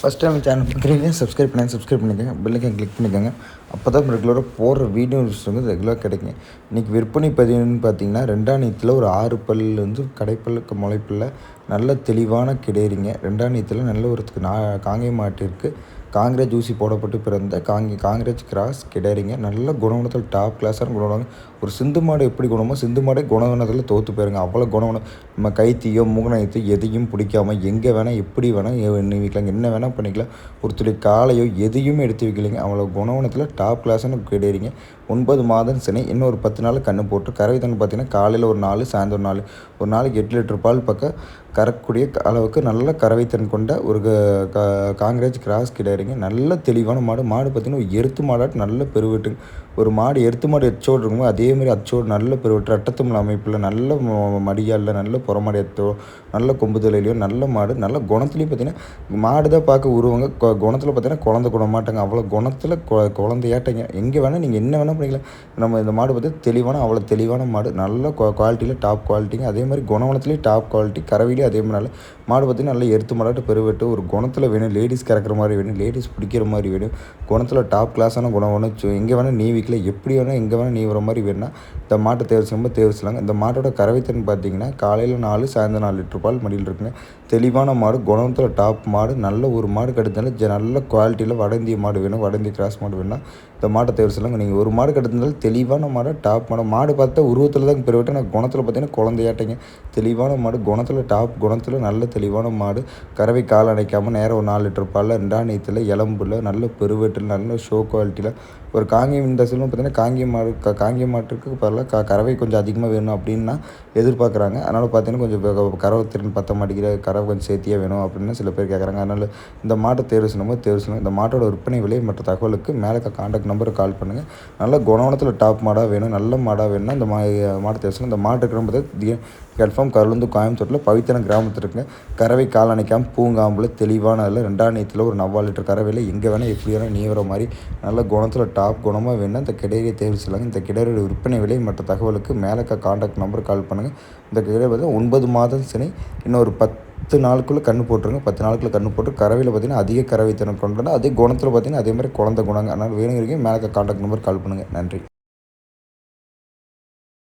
First time channel பார்க்குறீங்க subscribe பண்ணிக்கோங்க bell icon click பண்ணிக்கோங்க. அப்போ தான் ரெகுலராக போடுற வீடியோஸ் வந்து ரெகுலராக கிடைக்குங்க. இன்றைக்கி விற்பனை பதிவுன்னு பார்த்தீங்கன்னா ரெண்டாணியத்தில் ஒரு 6 பல் வந்து கடைப்பல்லுக்கு முளைப்பில் நல்ல தெளிவான கிடையிறீங்க. ரெண்டாணியத்தில் நல்ல ஒரு காங்கேய மாட்டிற்கு காங்கிரேஜ் ஊசி போடப்பட்டு பிறந்த காங்கிரேஜ் கிராஸ் கிடையிறீங்க. நல்ல குணவனத்தில் டாப் கிளாஸான குணவனம். ஒரு சிந்து மாடு எப்படி குணமோ சிந்து மாடே குணவனத்தில் தோற்று போயிருங்க. அவ்வளோ குணவனம். நம்ம கைத்தியோ மூகநயத்தோ எதையும் பிடிக்காமல் எங்கே வேணால் எப்படி வேணால் வைக்கலாங்க, என்ன வேணால் பண்ணிக்கலாம். ஒருத்தருடைய காலையோ எதையுமே எடுத்து வைக்கலைங்க. அவ்வளோ குணவனத்தில் டாப் கிளாஸ்னு கிடையிறீங்க. 9 மாதம் சினை. இன்னும் ஒரு 10 நாள் கன்று போட்டு கறவை தண்ணி பார்த்தீங்கன்னா காலையில் ஒரு 4 சாயந்தரம் 4 ஒரு நாளைக்கு 8 லிட்டர் பால் பக்கம் கறக்கக்கூடிய அளவுக்கு நல்ல கறவைத்தன் கொண்ட ஒரு காங்கிரேஜ் கிராஸ் கிடையாதுங்க. நல்ல தெளிவான மாடு. மாடு பார்த்திங்கன்னா ஒரு எருத்து மாடாட்டு நல்ல பெருவெட்டுங்க. ஒரு மாடு எருத்து மாடு எச்சோடு இருக்கும்போது அதேமாதிரி அச்சோடு நல்ல பெருவெட்டு ரட்டத்தமிழ் அமைப்பில் நல்ல மடியாலில் நல்ல புறமாடி எத்தோ நல்ல கொம்பு தலையிலையோ நல்ல மாடு. நல்ல குணத்துலேயும் பார்த்திங்கன்னா மாடு தான் பார்க்க உருவங்க. குணத்தில் பார்த்திங்கன்னா குழந்தை குண மாட்டாங்க. அவ்வளோ குணத்தில் குழந்தையாட்டங்க. எங்கே வேணால் நீங்கள் என்ன வேணால் பண்ணிக்கலாம். நம்ம இந்த மாடு பார்த்து தெளிவான அவ்வளோ தெளிவான மாடு. நல்ல குவாலிட்டியில் டாப் குவாலிட்டிங்க. அதே மாதிரி குணவனத்துலேயும் டாப் குவாலிட்டி. கறவையிலேயும் அதே மாதிரி நல்ல மாடு பார்த்திங்கன்னா நல்ல எருத்து மாடாட்டு பெருவெட்டு. ஒரு குணத்தில் வேணும். லேடிஸ் கறக்கிற மாதிரி வேணும். லேடிஸ் பிடிக்கிற மாதிரி வேணும். குணத்தில் டாப் கிளாஸான குணம் வேணும். எங்கே வேணால் நீவிக்கல எப்படி வேணால் எங்கே வேணால் நீவுற மாதிரி வேணும்னா இந்த மாட்டை தேர்வு செய்யும்போது தேர்வு செய்யலாங்க. இந்த மாட்டோட கறவைத்திறன் பார்த்தீங்கன்னா காலையில் 4 சாயந்தரம் 4 லிட்டர் பால் மடியில் இருக்குங்க. தெளிவான மாடு. குணத்தில் டாப் மாடு. நல்ல ஒரு மாடு கெடுத்தாலும் நல்ல குவாலிட்டியில் வட இந்திய மாடு வேணும். வட இந்திய கிராஸ் மாடு வேணும்னா இந்த மாட்டை தேர்வு செய்யலாங்க. நீங்கள் ஒரு மாடு கெடுத்தாலும் தெளிவான மாடு டாப் மாடு. மாடு பார்த்தா உருவத்தில் தான் பெருவிட்டு நான் குணத்தில் பார்த்தீங்கன்னா குழந்தையாட்டைங்க. தெளிவான மாடு. குணத்தில் டாப் குணத்தில் நல்ல தெளிவான மாடு. கறவை கால் அணைக்காமல் நேரம் ஒரு 4 லிட்டர் பாலில் ரெண்டாணியத்தில் எலும்பில் நல்ல பெருவெட்டில் நல்ல ஷோ குவாலிட்டியில் ஒரு காங்கேயம். இந்த செல்வம் பார்த்தீங்கன்னா காங்கேய மாட்டுக்கு பதிலாக கறவை கொஞ்சம் அதிகமாக வேணும் அப்படின்னா எதிர்பார்க்குறாங்க. அதனால் பார்த்தீங்கன்னா கொஞ்சம் கறவை திறன் பற்ற மாட்டேங்கிற கறவை கொஞ்சம் சேர்த்தியாக வேணும் அப்படின்னு சில பேர் கேட்குறாங்க. அதனால் இந்த மாட்டை தேர்வு செய்யணும். இந்த மாட்டோட விற்பனை விலை மற்ற தகவலுக்கு மேலே கான்டாக்ட் நம்பருக்கு கால் பண்ணுங்கள். நல்ல குணவனத்தில் டாப் மாடாக வேணும். நல்ல மாடாக வேணும்னா இந்த மாட்டை தேர்வு செய்யணும். இந்த மாட்டு இருக்கிற பார்த்தா கன்ஃபார்ம் கருளுந்து கோயம்புத்தூரில் பவித்தனம் கிராமத்தில் இருக்குங்க. கறவை கால் அணைக்காமல் பூங்காம்பில் தெளிவான அதில் ரெண்டாணியத்தில் ஒரு 4 லிட்டர் கறவையில் எங்கே வேணால் எப்படி வேணால் நீவர மாதிரி நல்ல குணத்தில் டாப் குணமாக வேணும்னா இந்த கிடையை தேர்வு செய்யலாங்க. இந்த கிடையோட விற்பனை விலை மற்ற தகவலுக்கு மேலே கான்டாக்ட் நம்பர் கால் பண்ணுங்கள். இந்த கிடையை பார்த்தா 9 மாதம் சினை. இன்னும் ஒரு 10 நாளுக்குள்ளே கன்று போட்டுருங்க. 10 நாளுக்குள்ளே கன்று போட்டு கறவையில் பார்த்திங்கன்னா அதிக கறவை திறன் கொண்டு அதே குணத்தில் பார்த்திங்கன்னா அதே மாதிரி குழந்தை குணங்க. அதனால் வேணுங்கிறீங்க மேலே கான்டாக்ட் நம்பர் கால் பண்ணுங்கள். நன்றி.